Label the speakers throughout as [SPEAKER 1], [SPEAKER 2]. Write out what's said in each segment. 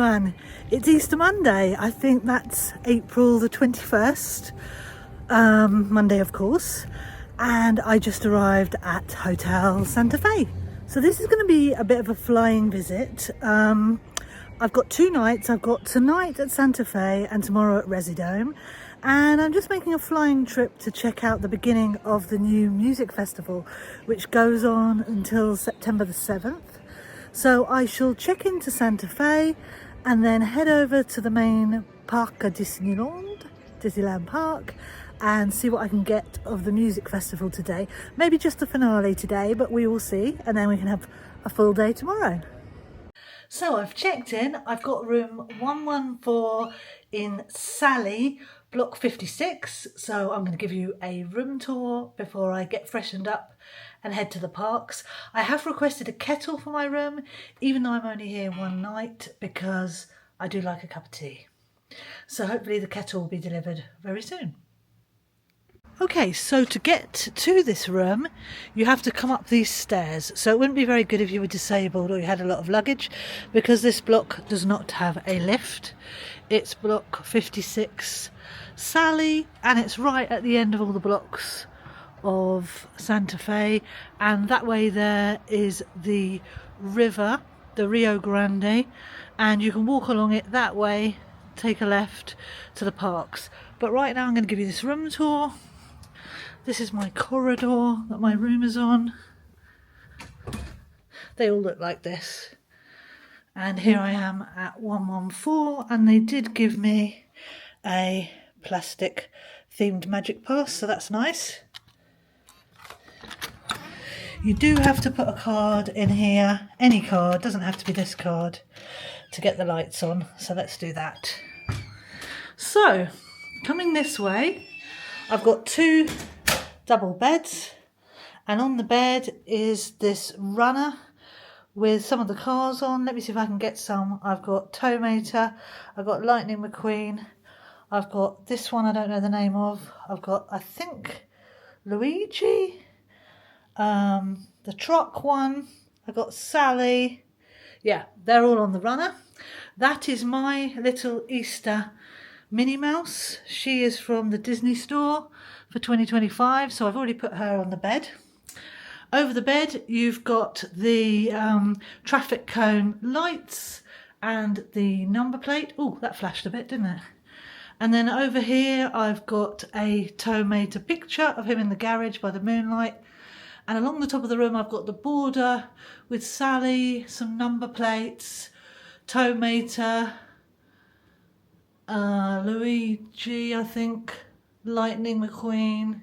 [SPEAKER 1] everyone, it's Easter Monday. I think that's April the 21st, Monday of course, and I just arrived at Hotel Santa Fe. So this is going to be a bit of a flying visit. I've got 2 nights. I've got tonight at Santa Fe and tomorrow at Residome, and I'm just making a flying trip to check out the beginning of the new music festival, which goes on until September the 7th. So I shall check into Santa Fe and then head over to the main park at Disneyland Park, and see what I can get of the music festival today. Maybe just the finale today, but we will see, and then we can have a full day tomorrow. So I've checked in. I've got room 114 in Sally, block 56. So I'm going to give you a room tour before I get freshened up and head to the parks. I have requested a kettle for my room, even though I'm only here one night, because I do like a cup of tea. So hopefully the kettle will be delivered very soon. Okay, so to get to this room, you have to come up these stairs. So it wouldn't be very good if you were disabled or you had a lot of luggage, because this block does not have a lift. It's block 56 Sally, and it's right at the end of all the blocks of Santa Fe, and that way there is the river, the Rio Grande, and you can walk along it that way, take a left to the parks. But right now I'm going to give you this room tour. This is my corridor that my room is on. They all look like this. And here I am at 114, and they did give me a plastic themed magic pass, so that's nice. You do have to put a card in here, any card, doesn't have to be this card, to get the lights on, so let's do that. So, coming this way, I've got 2 double beds, and on the bed is this runner with some of the cars on. Let me see if I can get some. I've got Tomater, I've got Lightning McQueen, I've got this one I don't know the name of, I've got, I think, Luigi, the truck one, I've got Sally. Yeah, they're all on the runner. That is my little Easter Minnie Mouse. She is from the Disney store for 2025, so I've already put her on the bed. Over the bed you've got the traffic cone lights and the number plate. Oh, that flashed a bit, didn't it? And then over here I've got a Tomater picture of him in the garage by the moonlight. And along the top of the room I've got the border with Sally, some number plates, Tomater, Luigi, I think, Lightning McQueen,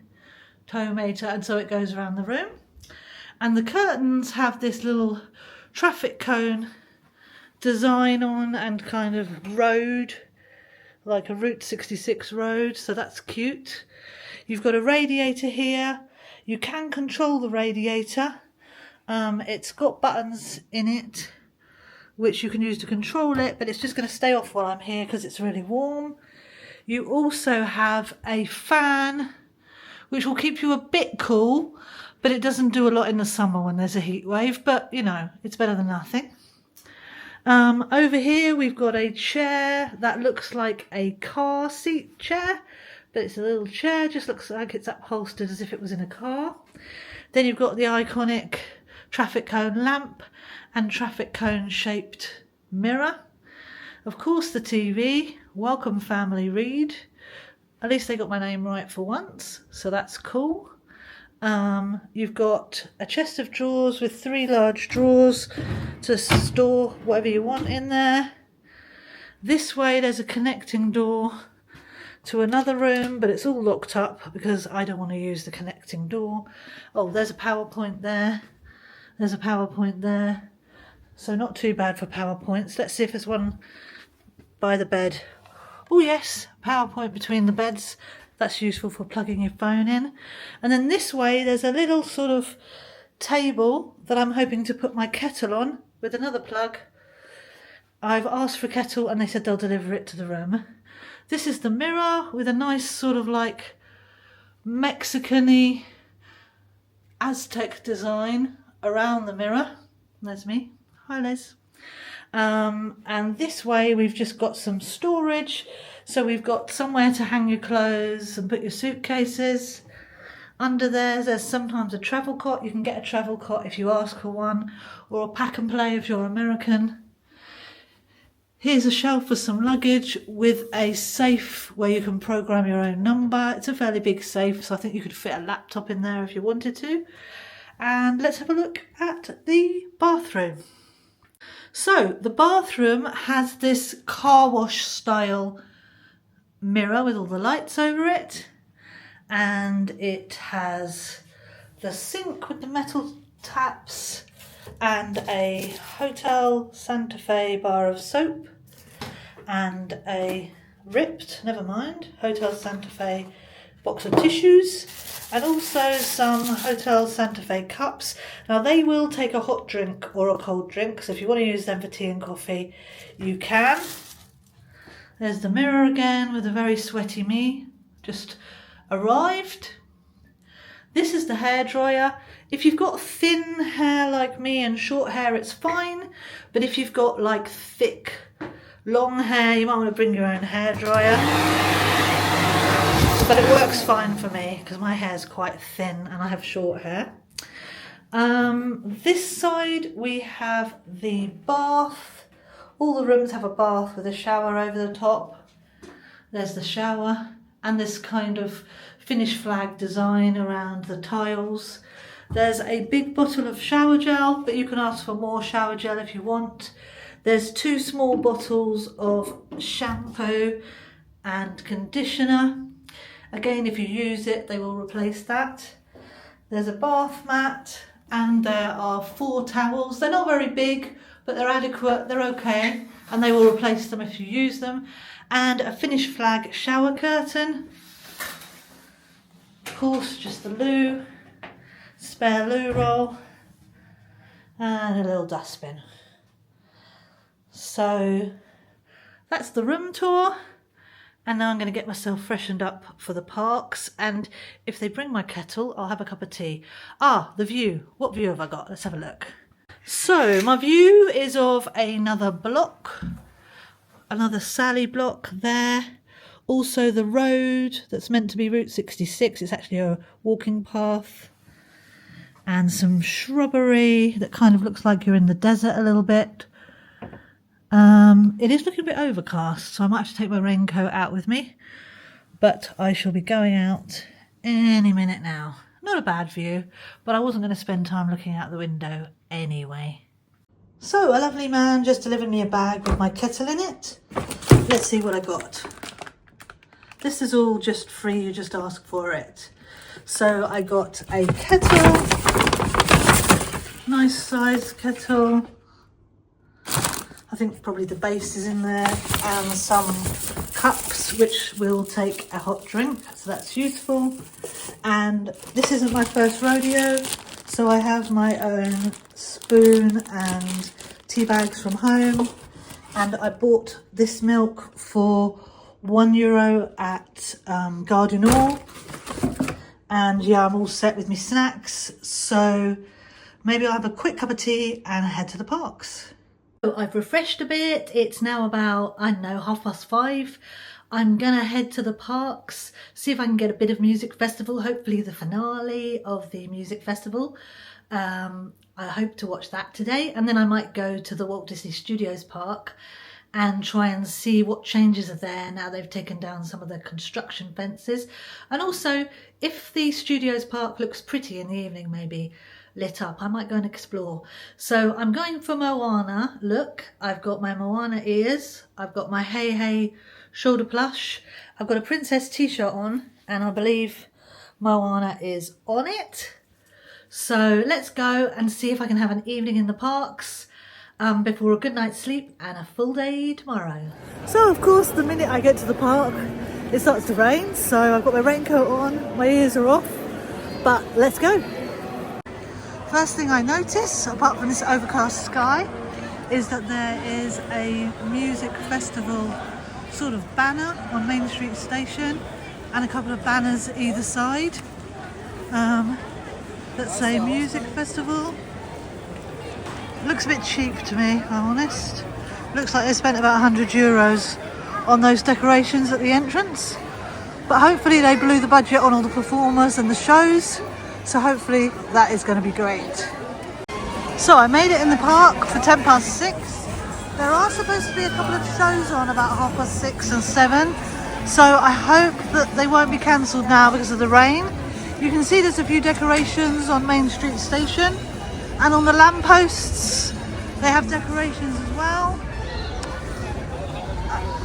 [SPEAKER 1] Tomater, and so it goes around the room. And the curtains have this little traffic cone design on, and kind of road, like a Route 66 road, so that's cute. You've got a radiator here. You can control the radiator. It's got buttons in it which you can use to control it, but it's just going to stay off while I'm here because it's really warm. You also have a fan which will keep you a bit cool, but it doesn't do a lot in the summer when there's a heat wave, but you know, it's better than nothing. Over here we've got a chair that looks like a car seat chair, but it's a little chair, just looks like it's upholstered as if it was in a car. Then you've got the iconic traffic cone lamp and traffic cone shaped mirror. Of course the TV, welcome family read. At least they got my name right for once, so that's cool. You've got a chest of drawers with 3 large drawers to store whatever you want in there. This way there's a connecting door to another room, but it's all locked up because I don't want to use the connecting door. Oh, there's a PowerPoint there. There's a PowerPoint there. So not too bad for PowerPoints. Let's see if there's one by the bed. Oh yes, PowerPoint between the beds. That's useful for plugging your phone in. And then this way there's a little sort of table that I'm hoping to put my kettle on with another plug. I've asked for a kettle and they said they'll deliver it to the room. This is the mirror with a nice sort of like Mexican-y Aztec design around the mirror. There's me. Hi, Liz. And this way we've just got some storage. So we've got somewhere to hang your clothes and put your suitcases. Under there's sometimes a travel cot. You can get a travel cot if you ask for one, or a pack and play if you're American. Here's a shelf for some luggage with a safe where you can program your own number. It's a fairly big safe, so I think you could fit a laptop in there if you wanted to. And let's have a look at the bathroom. So the bathroom has this car wash style mirror with all the lights over it. And it has the sink with the metal taps and a Hotel Santa Fe bar of soap and a ripped, never mind, Hotel Santa Fe box of tissues, and also some Hotel Santa Fe cups. Now they will take a hot drink or a cold drink, so if you want to use them for tea and coffee, you can. There's the mirror again with a very sweaty me, just arrived. This is the hairdryer. If you've got thin hair like me and short hair, it's fine. But if you've got like thick, long hair, you might want to bring your own hairdryer. But it works fine for me because my hair's quite thin and I have short hair. This side we have the bath. All the rooms have a bath with a shower over the top. There's the shower and this kind of Finnish flag design around the tiles. There's a big bottle of shower gel, but you can ask for more shower gel if you want. There's 2 small bottles of shampoo and conditioner. Again, if you use it, they will replace that. There's a bath mat and there are 4 towels. They're not very big, but they're adequate, they're okay, and they will replace them if you use them. And a Finnish flag shower curtain. Of course, just the loo, spare loo roll, and a little dustbin. So that's the room tour. And now I'm going to get myself freshened up for the parks. And if they bring my kettle, I'll have a cup of tea. Ah, the view. What view have I got? Let's have a look. So my view is of another block, another Sally block there. Also the road that's meant to be Route 66. It's actually a walking path. And some shrubbery that kind of looks like you're in the desert a little bit. It is looking a bit overcast, so I might have to take my raincoat out with me. But I shall be going out any minute now. Not a bad view, but I wasn't going to spend time looking out the window anyway. So a lovely man just delivered me a bag with my kettle in it. Let's see what I got. This is all just free, you just ask for it. So I got a kettle, nice size kettle. I think probably the base is in there, and some cups which will take a hot drink, so that's useful. And this isn't my first rodeo, so I have my own spoon and tea bags from home. And I bought this milk for €1 at Gare du Nord. And yeah, I'm all set with my snacks, so maybe I'll have a quick cup of tea and head to the parks. So I've refreshed a bit. It's now about, I don't know, 5:30. I'm gonna head to the parks, see if I can get a bit of music festival, hopefully the finale of the music festival. I hope to watch that today, and then I might go to the Walt Disney Studios park and try and see what changes are there now they've taken down some of the construction fences. And also, if the Studios park looks pretty in the evening, maybe lit up, I might go and explore. So I'm going for Moana look. I've got my Moana ears, I've got my Hey Hey shoulder plush, I've got a princess t-shirt on, and I believe Moana is on it. So let's go and see if I can have an evening in the parks before a good night's sleep and a full day tomorrow. So of course the minute I get to the park it starts to rain, so I've got my raincoat on, my ears are off, but let's go. First thing I notice, apart from this overcast sky, is that there is a music festival sort of banner on Main Street Station and a couple of banners either side that say music festival. It looks a bit cheap to me, if I'm honest. Looks like they spent about €100 on those decorations at the entrance. But hopefully they blew the budget on all the performers and the shows. So hopefully that is going to be great. So I made it in the park for 6:10. There are supposed to be a couple of shows on about 6:30 and 7. So I hope that they won't be cancelled now because of the rain. You can see there's a few decorations on Main Street Station. And on the lampposts, they have decorations as well.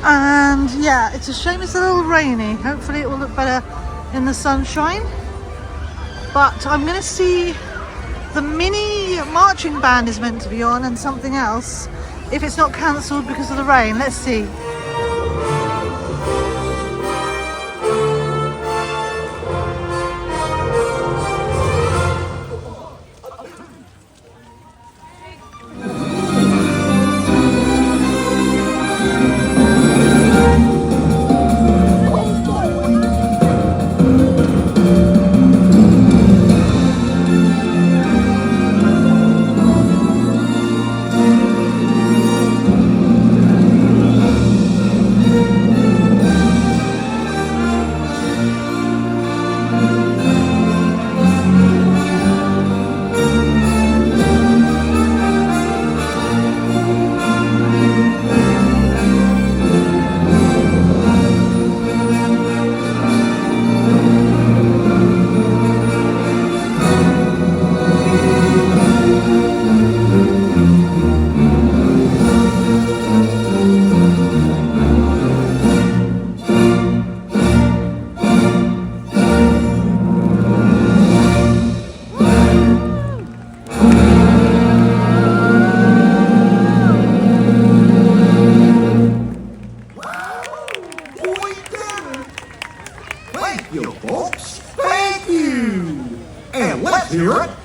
[SPEAKER 1] And yeah, it's a shame it's a little rainy. Hopefully it will look better in the sunshine. But I'm going to see the mini marching band is meant to be on and something else. If it's not cancelled because of the rain, let's see.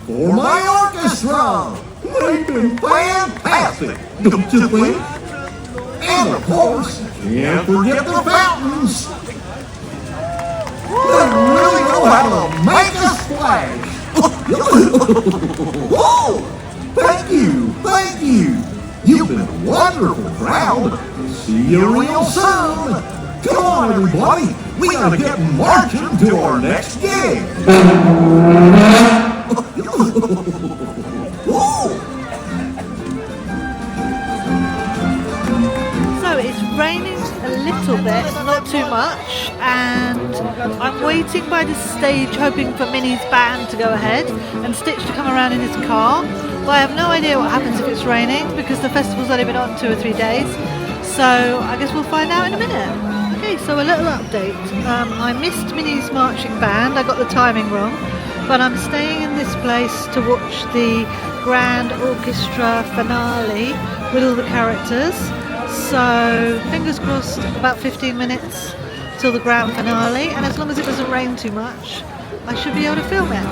[SPEAKER 2] For my orchestra! They've been fantastic, don't you think? And of course, can't forget the fountains! They really know how to make a splash! Whoa! Thank you! You've been a wonderful crowd! See you real soon! Come on, everybody! We gotta get marching to our next gig!
[SPEAKER 1] So it's raining a little bit, not too much, and I'm waiting by the stage hoping for Minnie's band to go ahead and Stitch to come around in his car. But I have no idea what happens if it's raining because the festival's only been on 2 or 3 days, so I guess we'll find out in a minute. Okay, so a little update. I missed Minnie's marching band, I got the timing wrong. But I'm staying in this place to watch the grand orchestra finale with all the characters. So fingers crossed, about 15 minutes till the grand finale, and as long as it doesn't rain too much, I should be able to film it.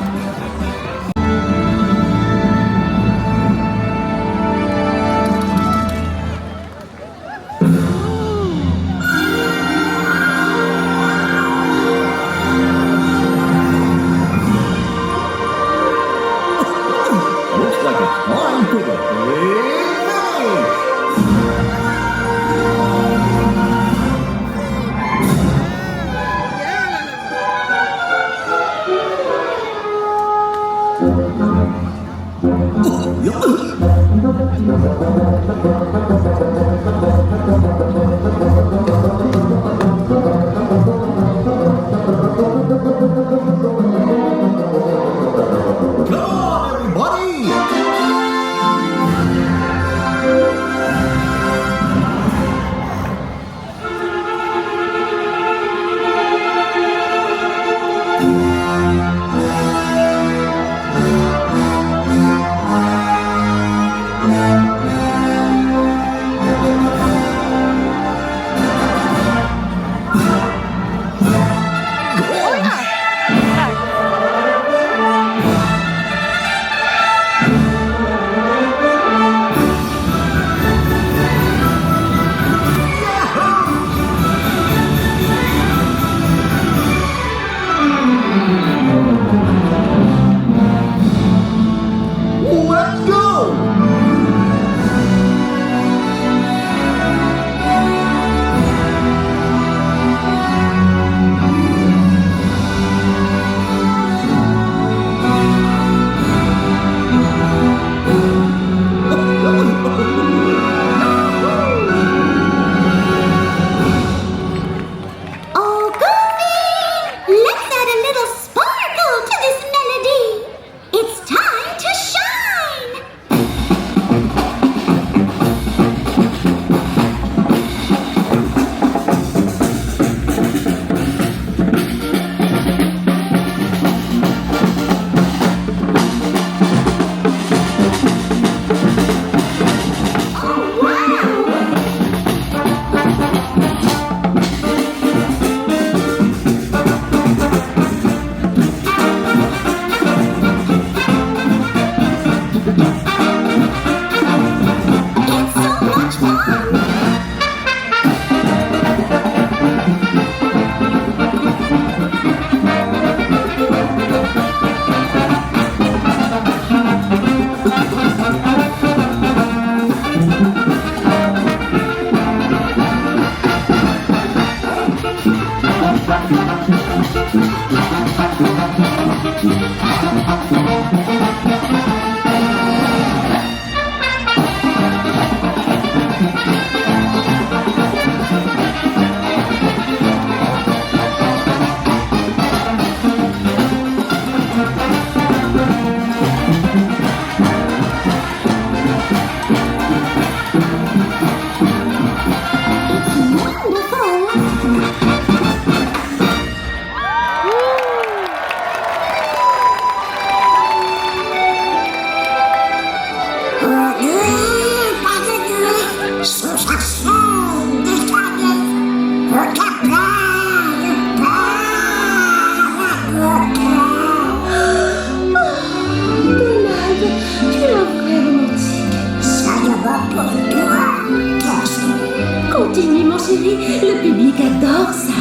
[SPEAKER 3] Continue, mon chéri, le public adore ça.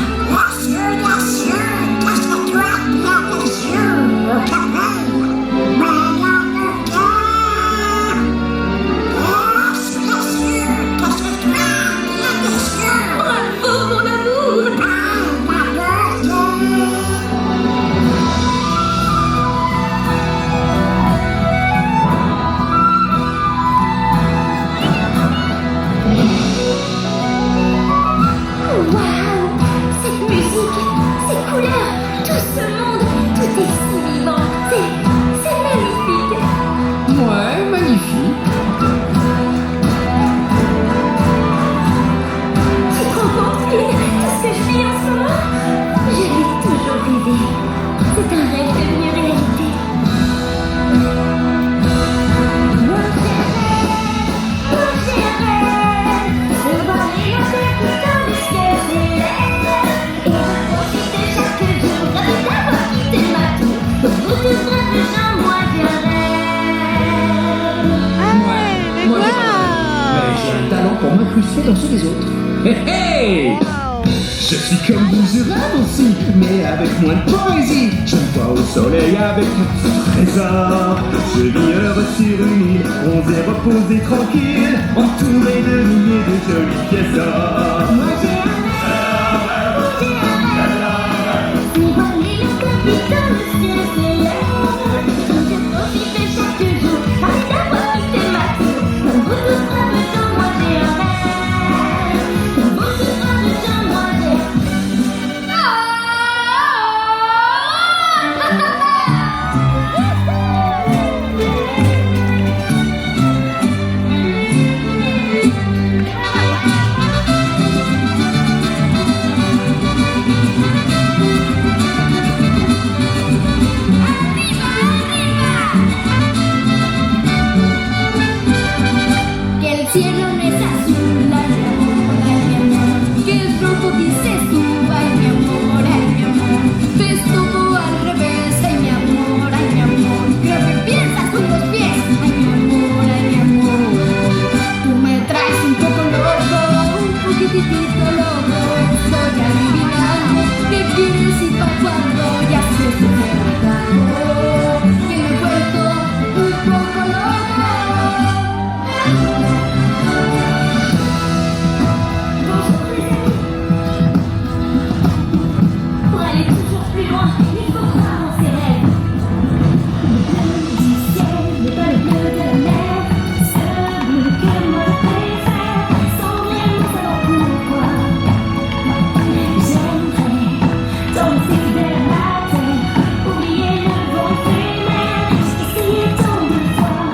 [SPEAKER 3] Bravo, mon amour. Waouh, cette musique, ces couleurs, tout ce monde, tout est si vivant. C'est magnifique.
[SPEAKER 4] Ouais, magnifique.
[SPEAKER 3] Tu te rends compte, Lynn, tout ce que je vis en ce moment? Je l'ai toujours rêvé. C'est un rêve devenu réalité. Moi j'aimerais se voir les lancer dans le ciel céleste et profiter chaque jour ravi d'avoir quitté ma tour pour vous tous rejoindre moi
[SPEAKER 1] Hey,
[SPEAKER 4] Moi, mais j'ai un talent pour m'incruster dans ceux des autres. Hé hé! Je suis comme vous, je rêve aussi, mais avec moins de poésie. Je me vois au soleil avec mon petit trésor. Je vis heureux sur une île, bronzé, reposé, tranquille, entouré de milliers de jolies pièces d'or.
[SPEAKER 3] Moi j'ai un rêve, si voir les lancer dans le ciel céleste et profiter chaque jour ravi d'avoir quitté ma tour pour vous tous rejoindre moi j'ai un rêve, pour vous tous rejoindre moi j'ai Quel cielo es azul, ay mi amor, que es rojo dices tú, ay mi amor, ves todo al revés, ay mi amor, creo que piensas con los pies, ay mi amor, tú me traes un poco loco, un poquitito loco, estoy adivinando qué quieres y pa' cuando ya sé que me acabo, que me he vuelto un poco loco. Pour aller toujours plus loin, il faut croire en ses rêves. Le bleu du ciel n'est pas le bleu de la mer. Ce bleu que moi je préfère, sans vraiment savoir pourquoi. J'aimerais danser vers la terre, oublier le vent éphémère, j'ai essayé tant de fois.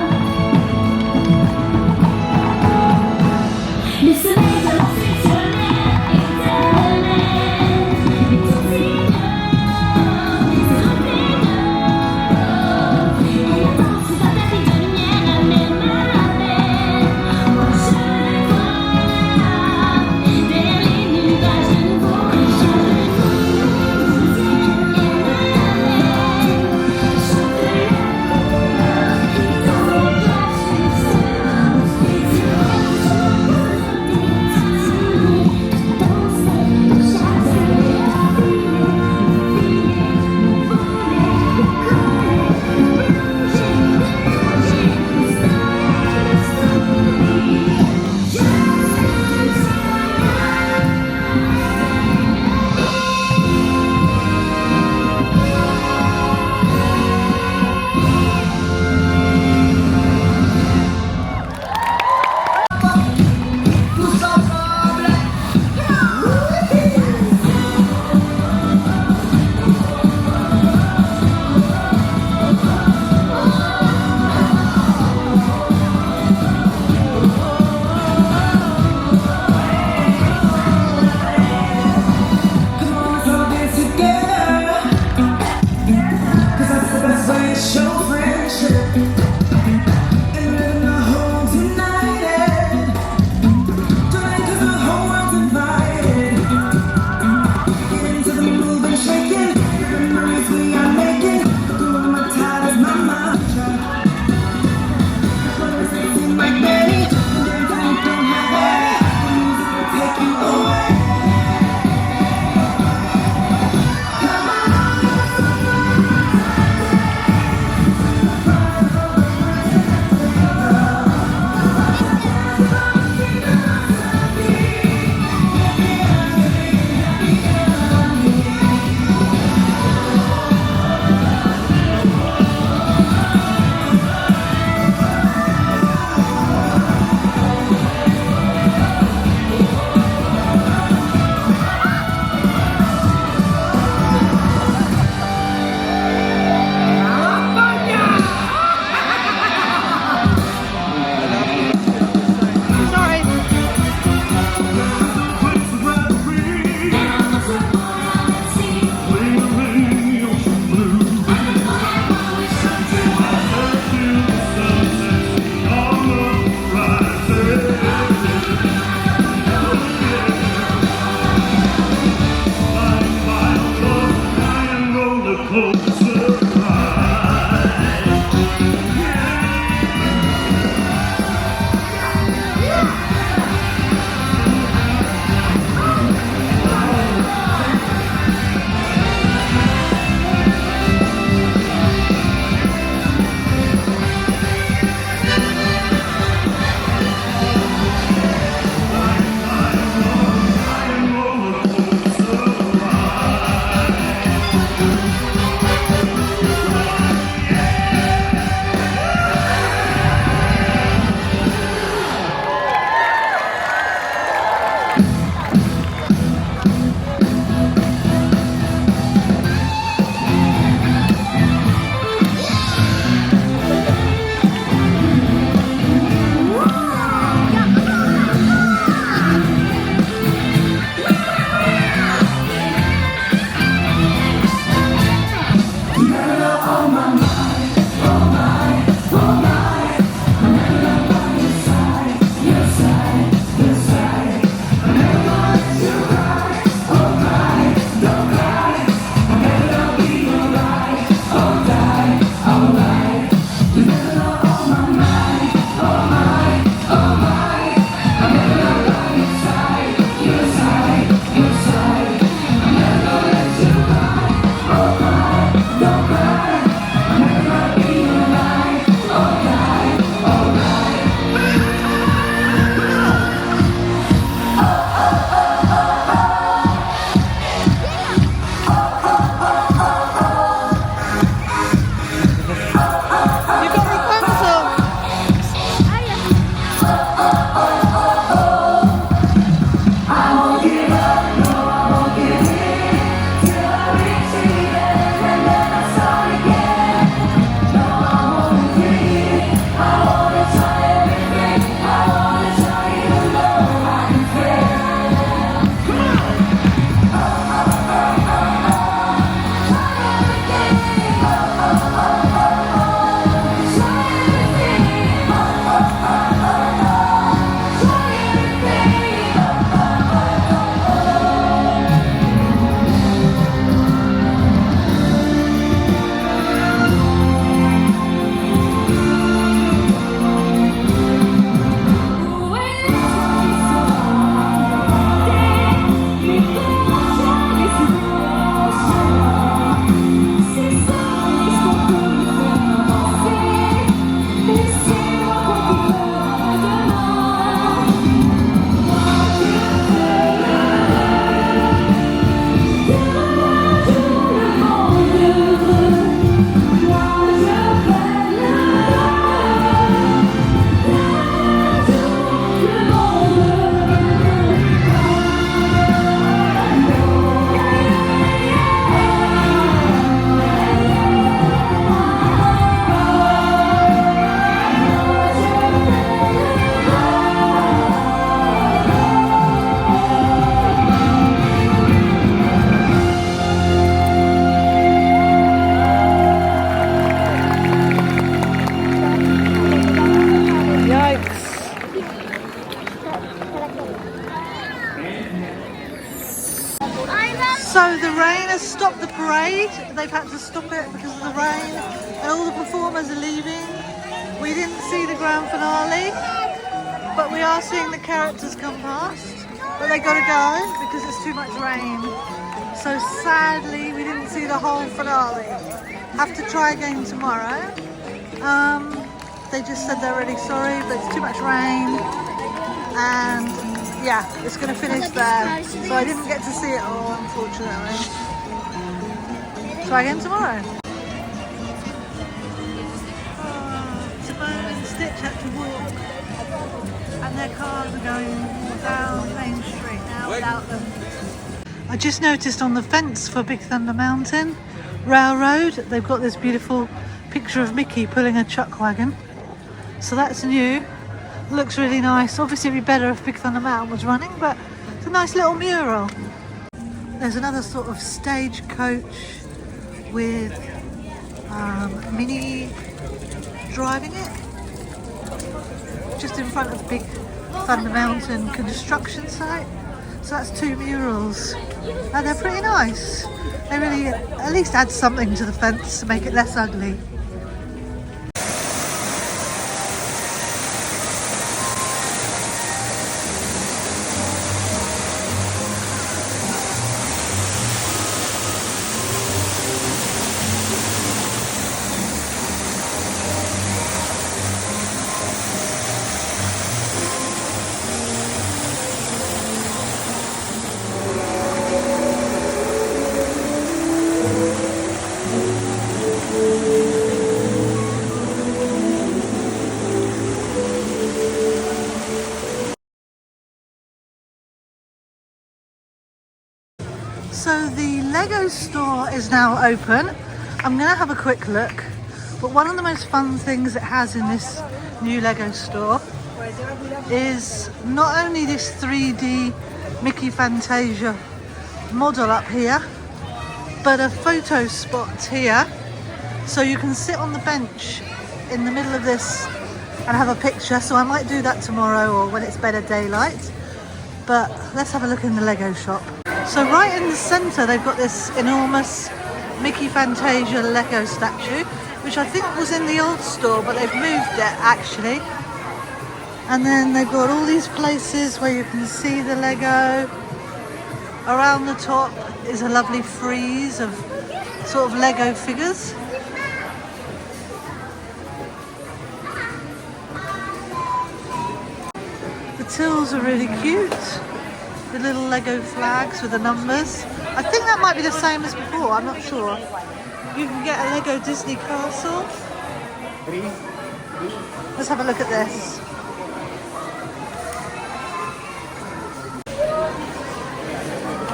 [SPEAKER 1] So the rain has stopped the parade. They've had to stop it because of the rain, and all the performers are leaving. We didn't see the grand finale, but we are seeing the characters come past. But they gotta go because it's too much rain. So sadly, we didn't see the whole finale. Have to try again tomorrow. They just said they're really sorry, but it's too much rain, and yeah, it's going to finish there. So I didn't get to see it all, unfortunately. Try again tomorrow. Simone and Stitch had to walk, and their cars are going down Main Street now without them. I just noticed on the fence for Big Thunder Mountain Railroad, they've got this beautiful picture of Mickey pulling a chuck wagon. So that's new. Looks really nice. Obviously it'd be better if Big Thunder Mountain was running, but it's a nice little mural. There's another sort of stagecoach with Minnie driving it just in front of Big Thunder Mountain construction site. So that's two murals, and they're pretty nice. They really at least add something to the fence to make it less ugly. So the Lego store is now open. I'm going to have a quick look, but one of the most fun things it has in this new Lego store is not only this 3D Mickey Fantasia model up here, but a photo spot here, so you can sit on the bench in the middle of this and have a picture. So I might do that tomorrow or when it's better daylight, but let's have a look in the Lego shop. So right in the centre they've got this enormous Mickey Fantasia Lego statue, which I think was in the old store, but they've moved it actually. And then they've got all these places where you can see the Lego. Around the top is a lovely frieze of sort of Lego figures. The tills are really cute. The little Lego flags with the numbers. I think that might be the same as before, I'm not sure. You can get a Lego Disney castle. Let's have a look at this.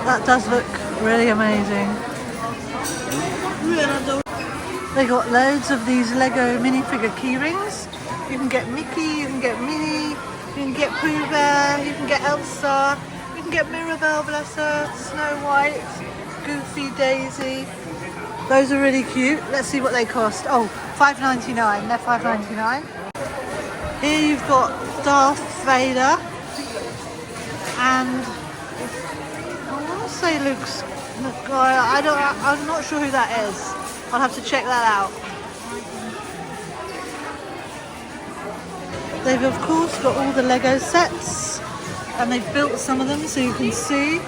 [SPEAKER 1] That does look really amazing. They got loads of these Lego minifigure keyrings. You can get Mickey, you can get Minnie, you can get Pooh Bear, you can get Elsa, you can get Mirabelle, bless her, Snow White, Goofy, Daisy. Those are really cute. Let's see what they cost. Oh, $5.99. They're $5.99. Here you've got Darth Vader and I want to say Luke's. I'm not sure who that is. I'll have to check that out. They've of course got all the Lego sets, and they've built some of them so you can see.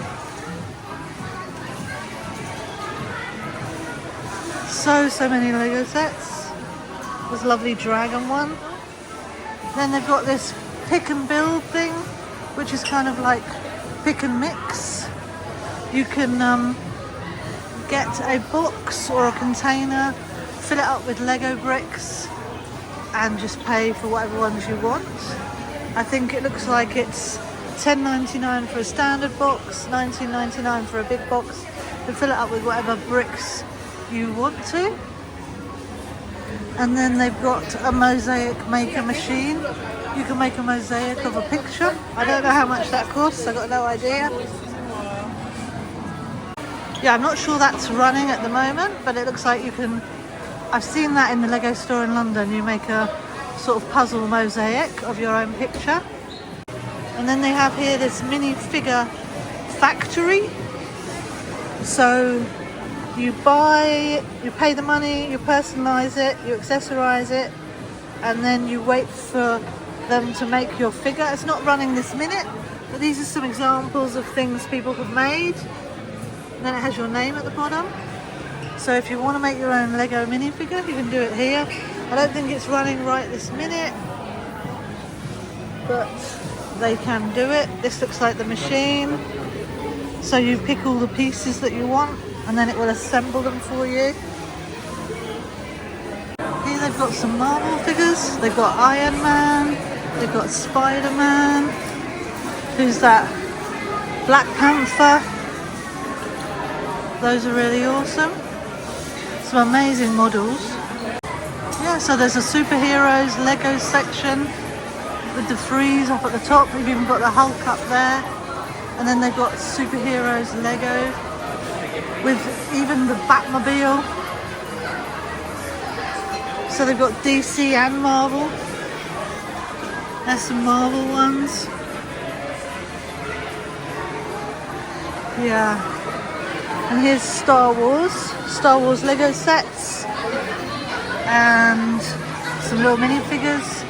[SPEAKER 1] So many Lego sets. There's a lovely dragon one. Then they've got this pick and build thing, which is kind of like pick and mix. You can get a box or a container, fill it up with Lego bricks, and just pay for whatever ones you want. I think it looks like it's $10.99 for a standard box, $19.99 for a big box, and fill it up with whatever bricks you want to. And then they've got a mosaic maker machine. You can make a mosaic of a picture. I don't know how much that costs, I've got no idea. Yeah, I'm not sure that's running at the moment, but it looks like you can. I've seen that in the Lego store in London. You make a sort of puzzle mosaic of your own picture. And then they have here this minifigure factory. So you pay the money, you personalise it, you accessorise it, and then you wait for them to make your figure. It's not running this minute, but these are some examples of things people have made. And then it has your name at the bottom. So if you want to make your own Lego minifigure, you can do it here. I don't think it's running right this minute, but they can do it. This looks like the machine. So you pick all the pieces that you want, and then it will assemble them for you. Here they've got some Marvel figures. They've got Iron Man, they've got Spider-Man. Who's that? Black Panther. Those are really awesome. Some amazing models. Yeah, so there's a superheroes Lego section with the Freeze up at the top. We've even got the Hulk up there. And then they've got superheroes Lego with even the Batmobile. So they've got DC and Marvel. There's some Marvel ones. Yeah. And here's Star Wars Lego sets. And some little minifigures.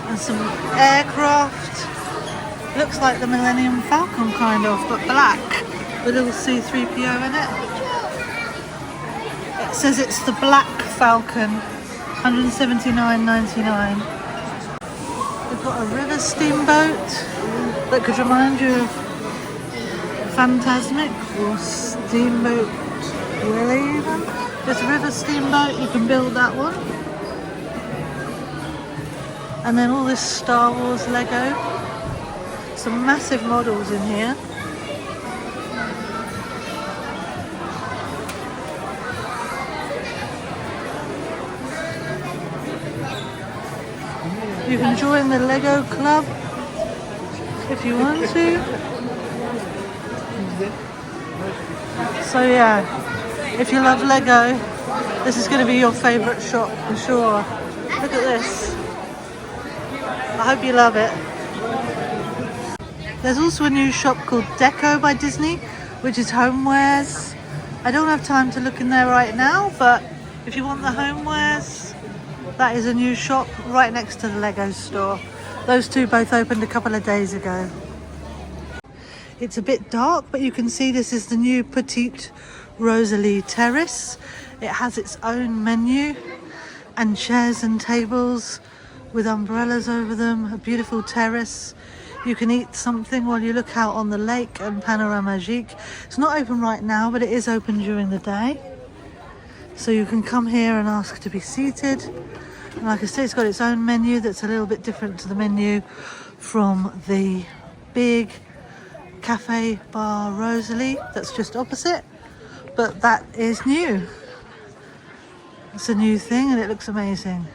[SPEAKER 1] And some aircraft. Looks like the Millennium Falcon kind of, but black. With a little C-3PO in it. It says it's the Black Falcon, $179.99. We've got a river steamboat that could remind you of Fantasmic or Steamboat Willie even. This river steamboat, you can build that one. And then all this Star Wars Lego. Some massive models in here. You can join the Lego club if you want to. So yeah, if you love Lego, this is going to be your favourite shop for sure. Look at this. I hope you love it. There's also a new shop called Deco by Disney, which is homewares. I don't have time to look in there right now, but if you want the homewares, that is a new shop right next to the Lego store. Those two both opened a couple of days ago. It's a bit dark, but you can see this is the new Petite Rosalie Terrace. It has its own menu and chairs and tables with umbrellas over them, a beautiful terrace. You can eat something while you look out on the lake and Panorama Magique. It's not open right now, but it is open during the day. So you can come here and ask to be seated. And like I said, it's got its own menu that's a little bit different to the menu from the big Cafe Bar Rosalie that's just opposite. But that is new. It's a new thing and it looks amazing.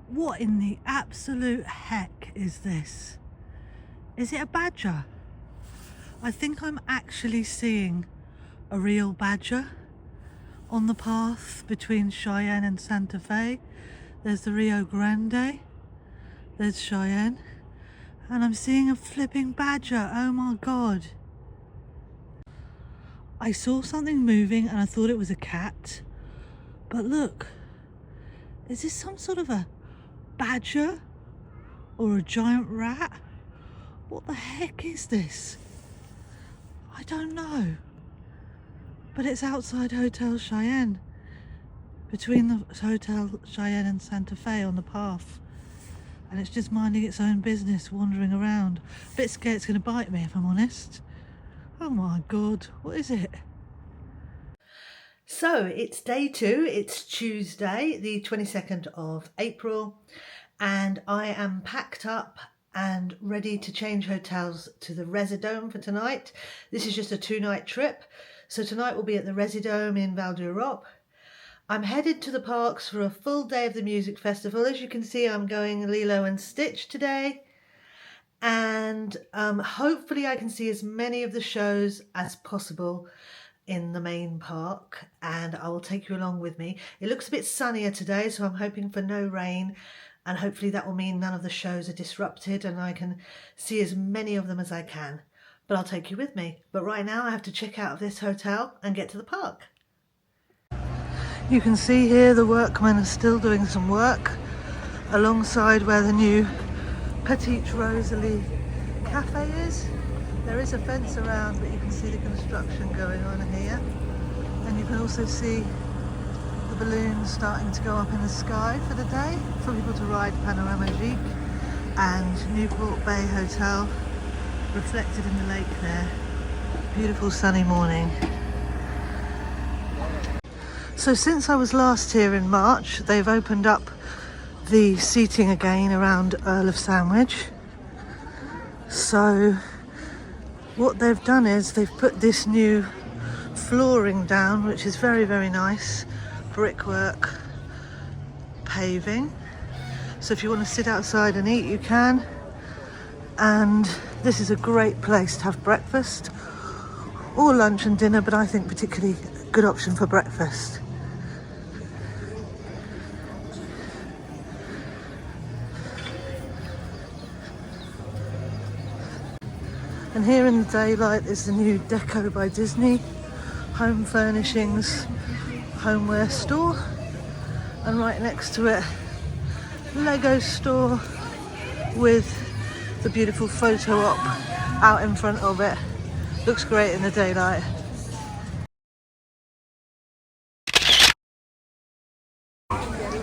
[SPEAKER 1] What in the absolute heck is this? Is it a badger? I think I'm actually seeing a real badger on the path between Cheyenne and Santa Fe. There's the Rio Grande, there's Cheyenne, and I'm seeing a flipping badger. Oh my god. I saw something moving and I thought it was a cat, but look, is this some sort of a badger or a giant rat? What the heck is this? I don't know, but it's outside Hotel Cheyenne, between the Hotel Cheyenne and Santa Fe on the path, and it's just minding its own business, wandering around. A bit scared it's going to bite me, if I'm honest. Oh my god, what is it? So it's day 2, it's Tuesday the 22nd of April, and I am packed up and ready to change hotels to the Residome for tonight. This is just a 2-night trip, so tonight we'll be at the Residome in Val d'Europe. I'm headed to the parks for a full day of the music festival. As you can see, I'm going Lilo and Stitch today, and hopefully I can see as many of the shows as possible in the main park, and I will take you along with me. It looks a bit sunnier today, so I'm hoping for no rain and hopefully that will mean none of the shows are disrupted and I can see as many of them as I can. But I'll take you with me. But right now I have to check out of this hotel and get to the park. You can see here the workmen are still doing some work alongside where the new Petite Rosalie cafe is. There is a fence around, but you can see the construction going on here. And you can also see the balloons starting to go up in the sky for the day for people to ride Panorama Magique, and Newport Bay Hotel reflected in the lake there. Beautiful sunny morning. So since I was last here in March, they've opened up the seating again around Earl of Sandwich. So what they've done is they've put this new flooring down, which is very, very nice. Brickwork, paving. So if you want to sit outside and eat, you can. And this is a great place to have breakfast or lunch and dinner, but I think particularly a good option for breakfast. And here in the daylight is the new Deco by Disney home furnishings homeware store, and right next to it Lego store with the beautiful photo op out in front of it. Looks great in the daylight.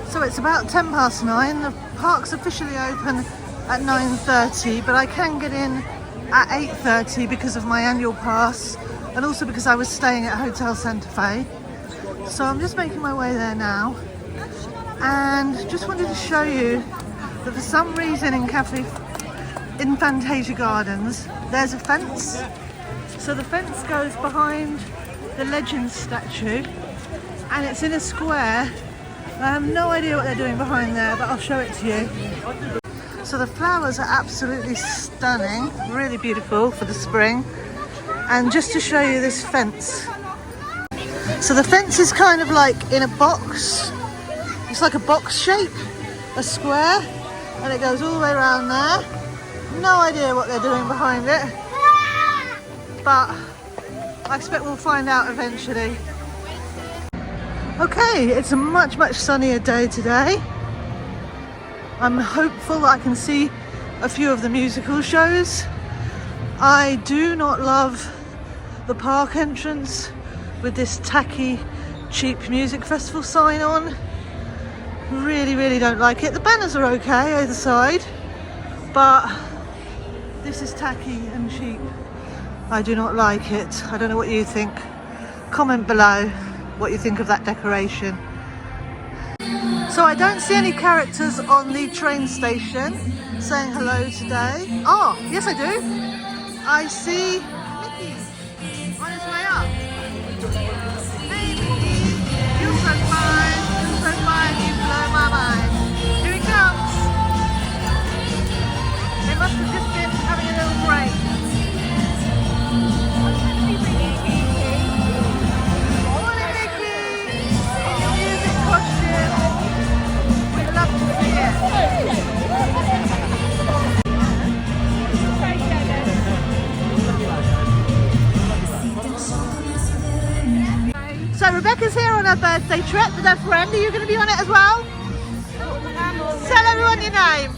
[SPEAKER 1] So it's about 9:10. The park's officially open at 9:30, but I can get in at 8:30 because of my annual pass, and also because I was staying at Hotel Santa Fe. So I'm just making my way there now, and just wanted to show you that for some reason in Fantasia Gardens there's a fence. So the fence goes behind the Legends statue and it's in a square. I have no idea what they're doing behind there, but I'll show it to you. So the flowers are absolutely stunning, really beautiful for the spring. And just to show you this fence. So the fence is kind of like in a box. It's like a box shape, a square, and it goes all the way around there. No idea what they're doing behind it, but I expect we'll find out eventually. Okay, it's a much sunnier day today. I'm hopeful that I can see a few of the musical shows. I do not love the park entrance with this tacky, cheap music festival sign on. Really don't like it. The banners are okay either side, but this is tacky and cheap. I do not like it. I don't know what you think. Comment below what you think of that decoration. So I don't see any characters on the train station saying hello today. Oh, yes I do. I see Mickey on his way up. Hey Mickey, you're so fine, you blow my mind. Here he comes. They must have just been having a little break. Morning Mickey, in your music costume. We'd love to see it. So Rebecca's here on her birthday trip with her friend. Are you going to be on it as well? Tell everyone your name.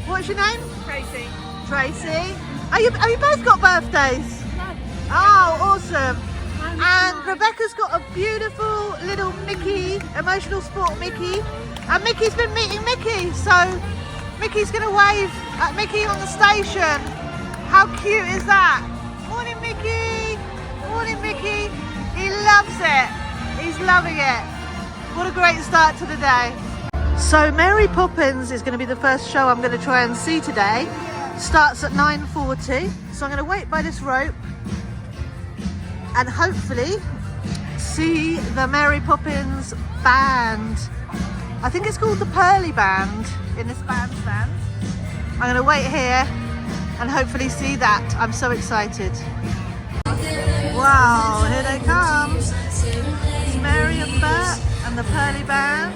[SPEAKER 1] What's your name?
[SPEAKER 5] Tracy.
[SPEAKER 1] Tracy. Have you both got birthdays? Oh, awesome. And Rebecca's got a beautiful little Mickey, emotional sport Mickey. And Mickey's been meeting Mickey. So Mickey's going to wave at Mickey on the station. How cute is that? Morning Mickey. Morning Mickey. He loves it. He's loving it. What a great start to the day. So Mary Poppins is going to be the first show I'm going to try and see today. Starts at 9:40. So I'm going to wait by this rope and hopefully see the Mary Poppins band. I think it's called the Pearly Band in this bandstand. I'm going to wait here and hopefully see that. I'm so excited. Wow, here they come. It's Mary and Bert and the Pearly Band.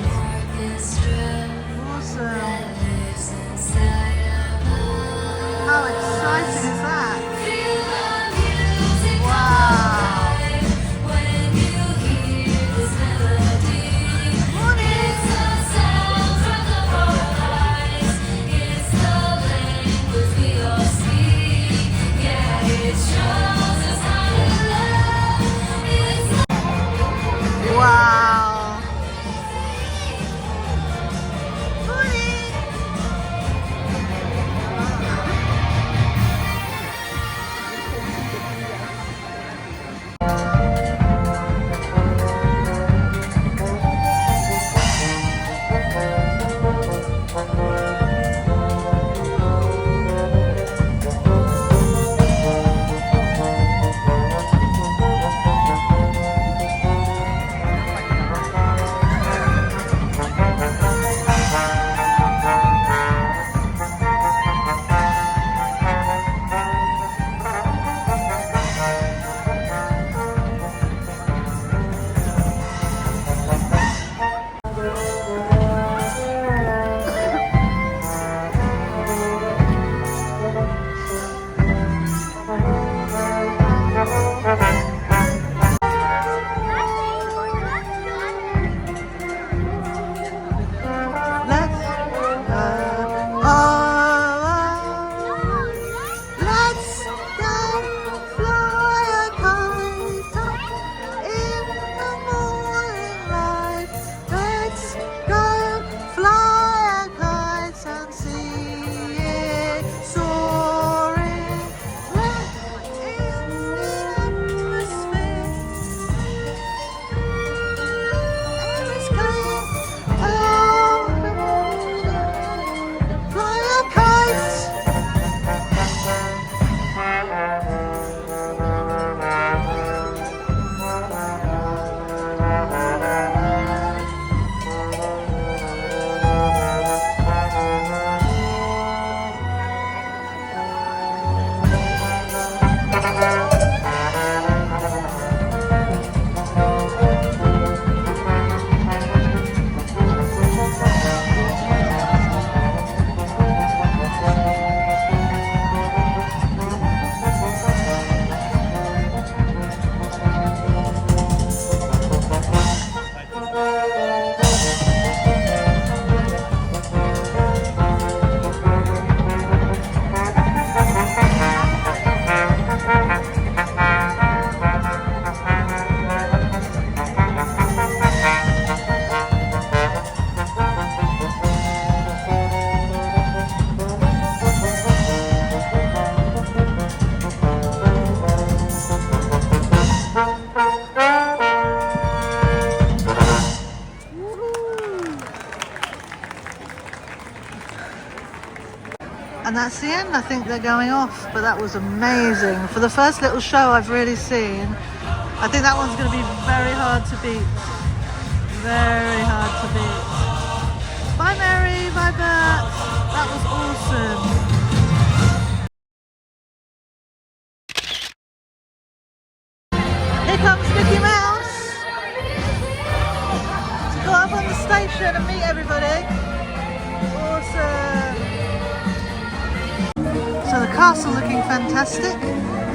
[SPEAKER 1] And that's the end. I think they're going off, but that was amazing. For the first little show I've really seen, I think that one's going to be very hard to beat. Very hard to beat. Bye Mary, bye Bert. That was awesome. Here comes Mickey Mouse to go up on the station and meet everybody. Awesome. So the castle looking fantastic,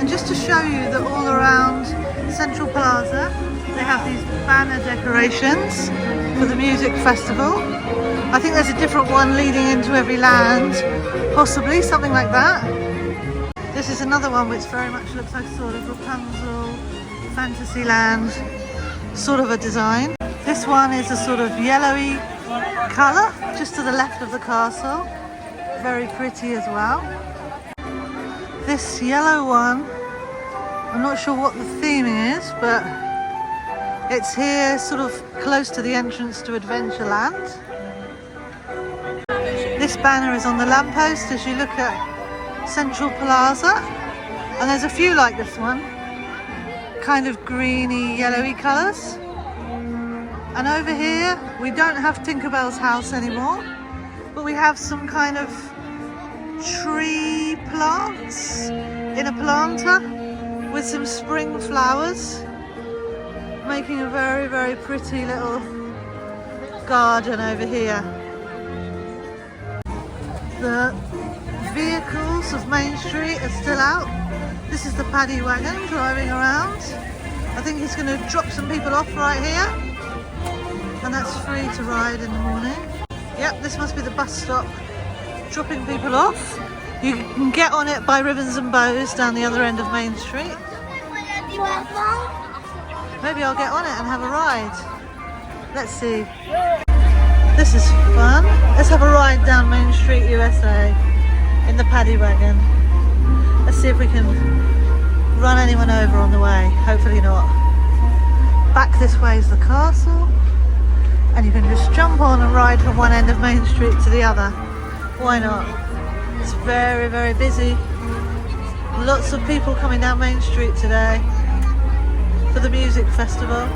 [SPEAKER 1] and just to show you that all around Central Plaza they have these banner decorations for the music festival. I think there's a different one leading into every land, possibly something like that. This is another one which very much looks like sort of Rapunzel, Fantasyland sort of a design. This one is a sort of yellowy colour just to the left of the castle, very pretty as well. This yellow one, I'm not sure what the theme is, but it's here sort of close to the entrance to Adventureland. This banner is on the lamppost as you look at Central Plaza, and there's a few like this one, kind of greeny yellowy colours. And over here we don't have Tinkerbell's house anymore, but we have some kind of tree plants in a planter with some spring flowers, making a very, very pretty little garden over here. The vehicles of Main Street are still out. This is the paddy wagon driving around. I think he's going to drop some people off right here, and that's free to ride in the morning. Yep, this must be the bus stop dropping people off. You can get on it by Ribbons and Bows down the other end of Main Street. Maybe I'll get on it and have a ride. Let's see. This is fun. Let's have a ride down Main Street, USA in the paddy wagon. Let's see if we can run anyone over on the way. Hopefully not. Back this way is the castle, and you can just jump on and ride from one end of Main Street to the other. Why not? It's very, very busy. Lots of people coming down Main Street today for the music festival.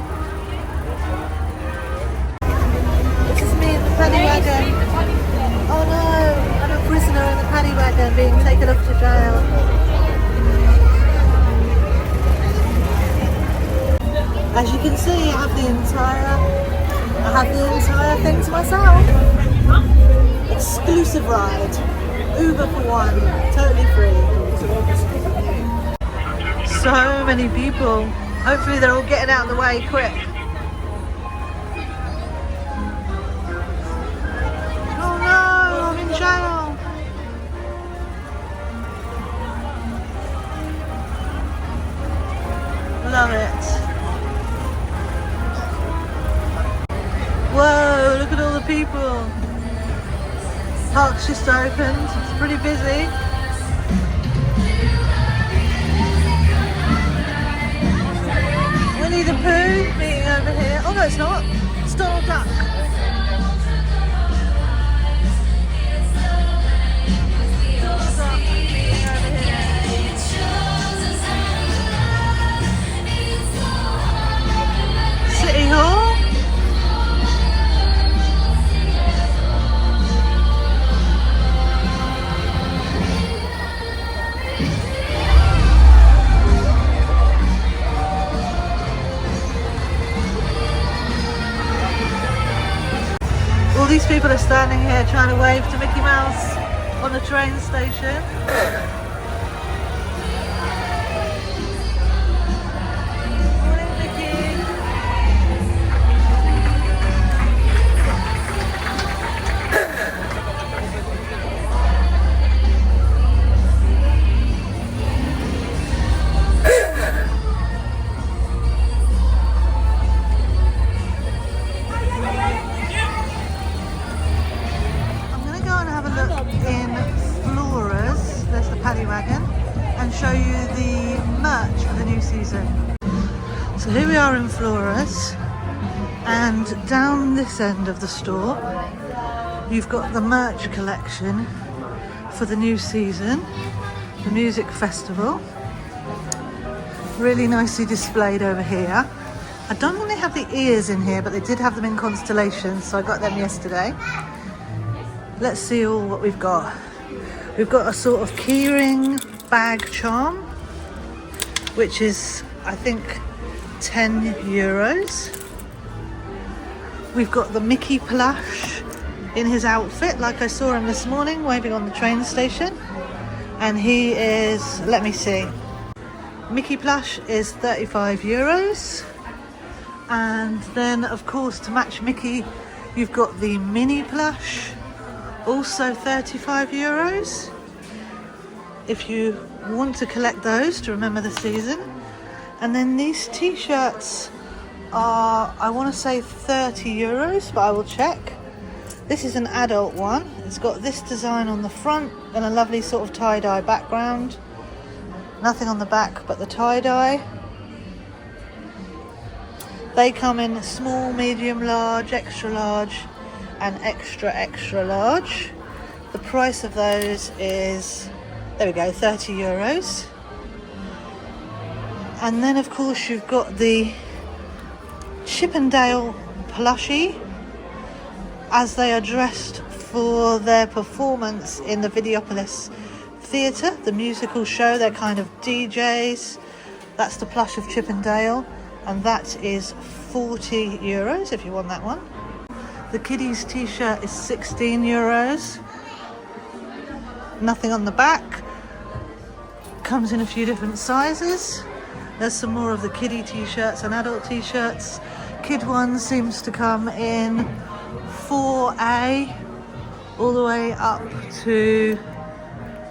[SPEAKER 1] This is me in the paddy wagon. Oh no, I'm a prisoner in the paddy wagon being taken up to jail. As you can see, I have the entire thing to myself. Exclusive ride. Uber for one. Totally free. So many people. Hopefully they're all getting out of the way quick. Oh no, I'm in jail. Love it. Whoa, look at all the people. Park's just opened, it's pretty busy. Winnie the Pooh meeting over here. Oh no, it's not. It's Donald Duck. Donald Duck meeting over here. City Hall. These people are standing here trying to wave to Mickey Mouse on the train station. Morning, Mickey. Show you the merch for the new season. So here we are in Flores, and down this end of the store you've got the merch collection for the new season, the music festival. Really nicely displayed over here. I don't think they have the ears in here, but they did have them in constellations, so I got them yesterday. Let's see all what we've got. We've got a sort of keyring bag charm, which is, I think, €10. We've got the Mickey plush in his outfit, like I saw him this morning waving on the train station. And he is, let me see, Mickey plush is €35. And then, of course, to match Mickey, you've got the Minnie plush, also €35. If you want to collect those to remember the season. And then these t-shirts are, I want to say €30, but I will check. This is an adult one. It's got this design on the front and a lovely sort of tie-dye background. Nothing on the back but the tie-dye. They come in small, medium, large, extra large and extra, extra large. The price of those is, there we go, €30. And then of course you've got the Chippendale plushie, as they are dressed for their performance in the Videopolis Theatre, the musical show. They're kind of DJs. That's the plush of Chippendale, and that is €40 if you want that one. The kiddies t-shirt is €16. Nothing on the back. Comes in a few different sizes. There's some more of the kiddie t-shirts and adult t-shirts. Kid one seems to come in 4A all the way up to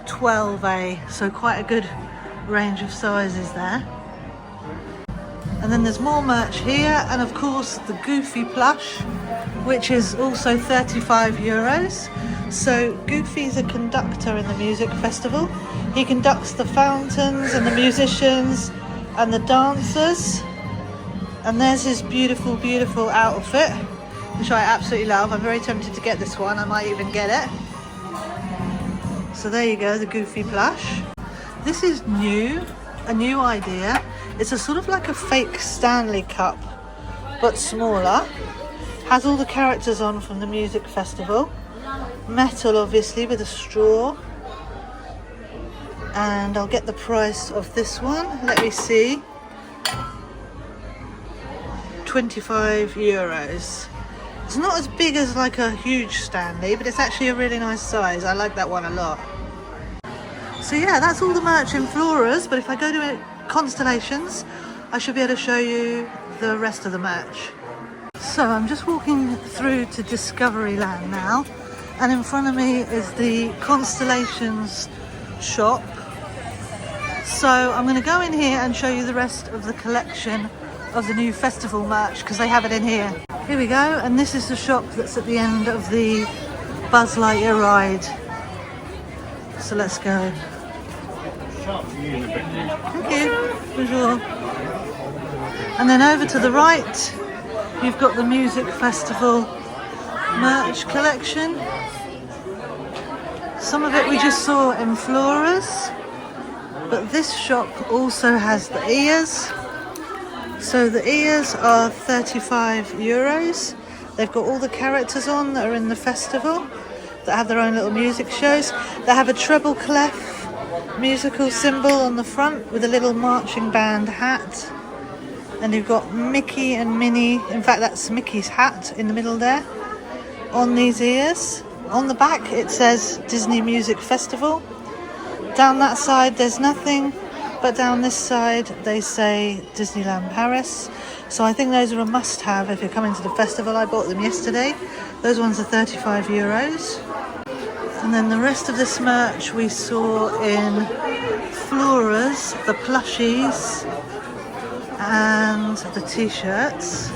[SPEAKER 1] 12A, so quite a good range of sizes there. And then there's more merch here, and of course the Goofy plush, which is also €35. So Goofy's a conductor in the music festival. He conducts the fountains and the musicians and the dancers. And there's his beautiful, beautiful outfit, which I absolutely love. I'm very tempted to get this one. I might even get it. So there you go, the Goofy plush. This is new, a new idea. It's a sort of like a fake Stanley Cup, but smaller. Has all the characters on from the music festival. Metal, obviously, with a straw. And I'll get the price of this one. Let me see. €25. It's not as big as like a huge Stanley, but it's actually a really nice size. I like that one a lot. So yeah, that's all the merch in Flora's, but if I go to Constellations, I should be able to show you the rest of the merch. So I'm just walking through to Discoveryland now, and in front of me is the Constellations shop. So I'm going to go in here and show you the rest of the collection of the new festival merch, because they have it in here. Here we go, and this is the shop that's at the end of the Buzz Lightyear ride. So let's go. Thank you. Bonjour. And then over to the right, you've got the music festival merch collection. Some of it we just saw in Flora's, but this shop also has the ears. So the ears are €35. They've got all the characters on that are in the festival that have their own little music shows. They have a treble clef musical symbol on the front with a little marching band hat. And you've got Mickey and Minnie, in fact that's Mickey's hat in the middle there, on these ears. On the back it says Disney Music Festival. Down that side there's nothing. But down this side, they say Disneyland Paris. So I think those are a must-have if you're coming to the festival. I bought them yesterday. Those ones are €35. And then the rest of this merch we saw in Flora's, the plushies and the t-shirts.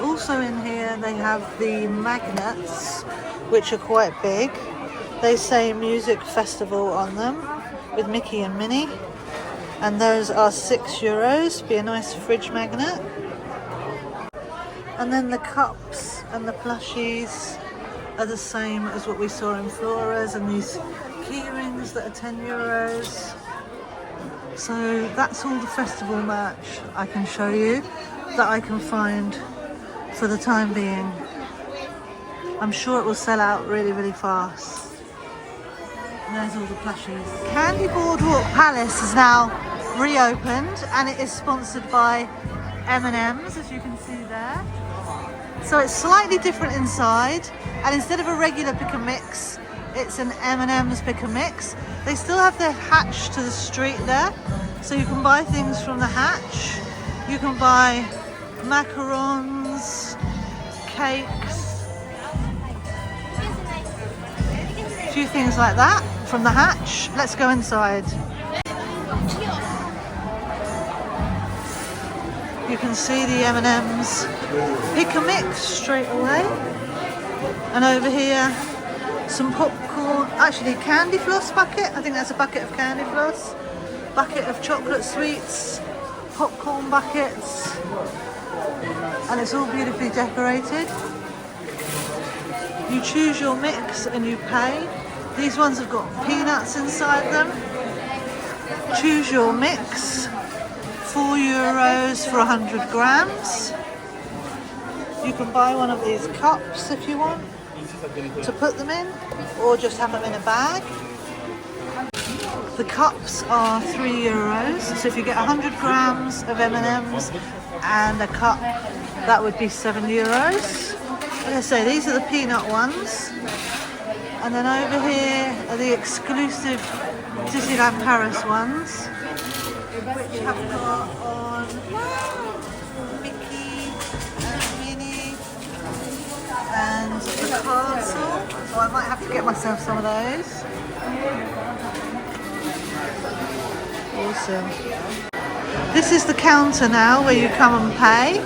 [SPEAKER 1] Also in here, they have the magnets, which are quite big. They say Music Festival on them with Mickey and Minnie. And those are €6, be a nice fridge magnet. And then the cups and the plushies are the same as what we saw in Flora's, and these key rings that are €10. So that's all the festival merch I can show you that I can find for the time being. I'm sure it will sell out really, really fast. And there's all the plushies. Candy Boardwalk Palace is now reopened, and it is sponsored by M&M's, as you can see there. So it's slightly different inside, and instead of a regular pick and mix, it's an M&M's pick and mix. They still have their hatch to the street there, so you can buy things from the hatch. You can buy macarons, cakes, a few things like that from the hatch. Let's go inside. You can see the M&M's pick a mix straight away. And over here, some popcorn, actually candy floss bucket. I think that's a bucket of candy floss. Bucket of chocolate sweets, popcorn buckets. And it's all beautifully decorated. You choose your mix and you pay. These ones have got peanuts inside them. Choose your mix. €4 for 100 grams. You can buy one of these cups if you want to put them in, or just have them in a bag. The cups are €3, so if you get 100 grams of M&M's and a cup, that would be €7. Like I say, these are the peanut ones. And then over here are the exclusive Disneyland Paris ones, which have got on Mickey and Minnie and the castle. So I might have to get myself some of those. Awesome. This is the counter now where you come and pay,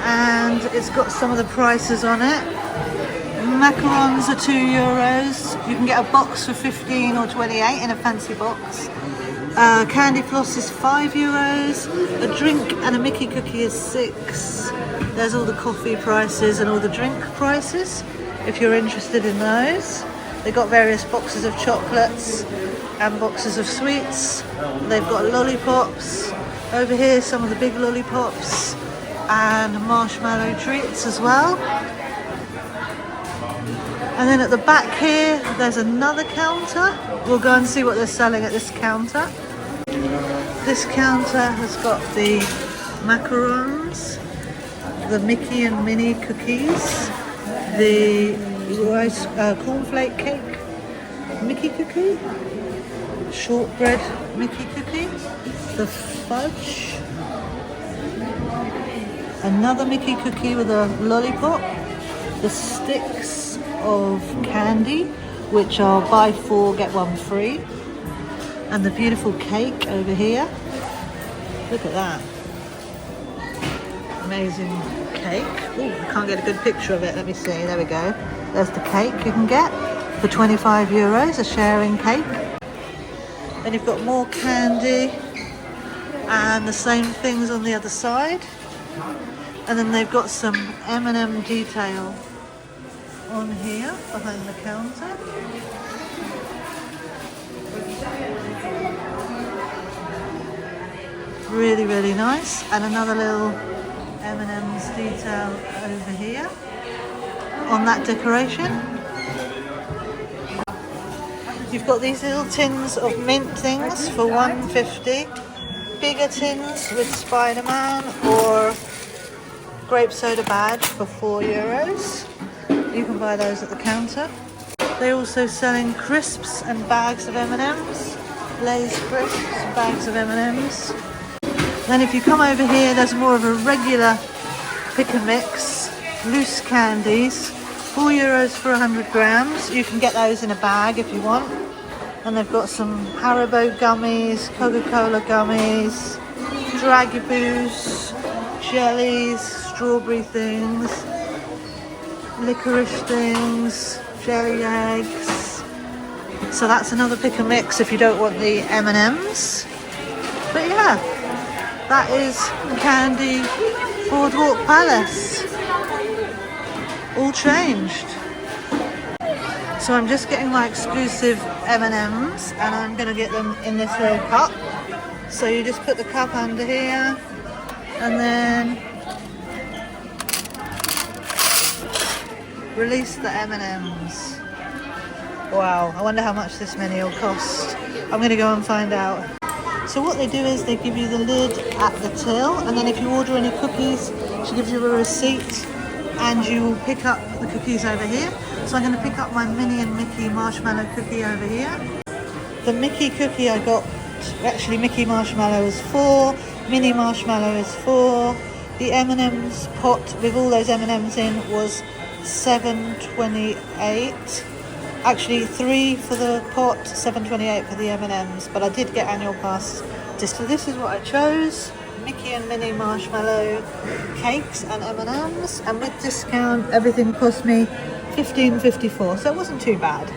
[SPEAKER 1] and it's got some of the prices on it. Macarons are €2. You can get a box for 15 or 28 in a fancy box. Candy floss is €5. A drink and a Mickey cookie is $6. There's all the coffee prices and all the drink prices if you're interested in those. They've got various boxes of chocolates and boxes of sweets. They've got lollipops. Over here, some of the big lollipops and marshmallow treats as well. And then at the back here, there's another counter. We'll go and see what they're selling at this counter. This counter has got the macarons, the Mickey and Minnie cookies, the rice cornflake cake Mickey cookie, shortbread Mickey cookie, the fudge, another Mickey cookie with a lollipop, the sticks of candy, which are buy 4 get 1 free, and the beautiful cake over here. Look at that, amazing cake. Oh, I can't get a good picture of it. Let me see. There we go. There's the cake you can get for €25, a sharing cake. Then you've got more candy and the same things on the other side. And then they've got some M&M detail on here behind the counter. Really, really nice. And another little M&M's detail over here on that decoration. You've got these little tins of mint things for $1.50. Bigger tins with Spider-Man or grape soda badge for €4. You can buy those at the counter. They're also selling crisps and bags of M&M's. Lay's crisps, bags of M&M's. Then if you come over here, there's more of a regular pick and mix, loose candies, €4 for 100 grams. You can get those in a bag if you want. And they've got some Haribo gummies, Coca-Cola gummies, Dragiboos, jellies, strawberry things, licorice things, jelly eggs. So that's another pick and mix if you don't want the M&M's. But yeah, that is Candy Boardwalk Palace. All changed. So I'm just getting my exclusive M&Ms, and I'm going to get them in this little cup. So you just put the cup under here, and then release the M&Ms. Wow, I wonder how much this many will cost. I'm going to go and find out. So what they do is they give you the lid at the till, and then if you order any cookies, she gives you a receipt, and you will pick up the cookies over here. So I'm going to pick up my Minnie and Mickey marshmallow cookie over here. The Mickey cookie I got, actually Mickey marshmallow is 4, Minnie marshmallow is 4. The M&Ms pot with all those M&Ms in was $7.28. Actually 3 for the pot, $7.28 for the M&Ms, but I did get annual pass. So this is what I chose: Mickey and Minnie marshmallow cakes and M&Ms, and with discount everything cost me $15.54, so it wasn't too bad.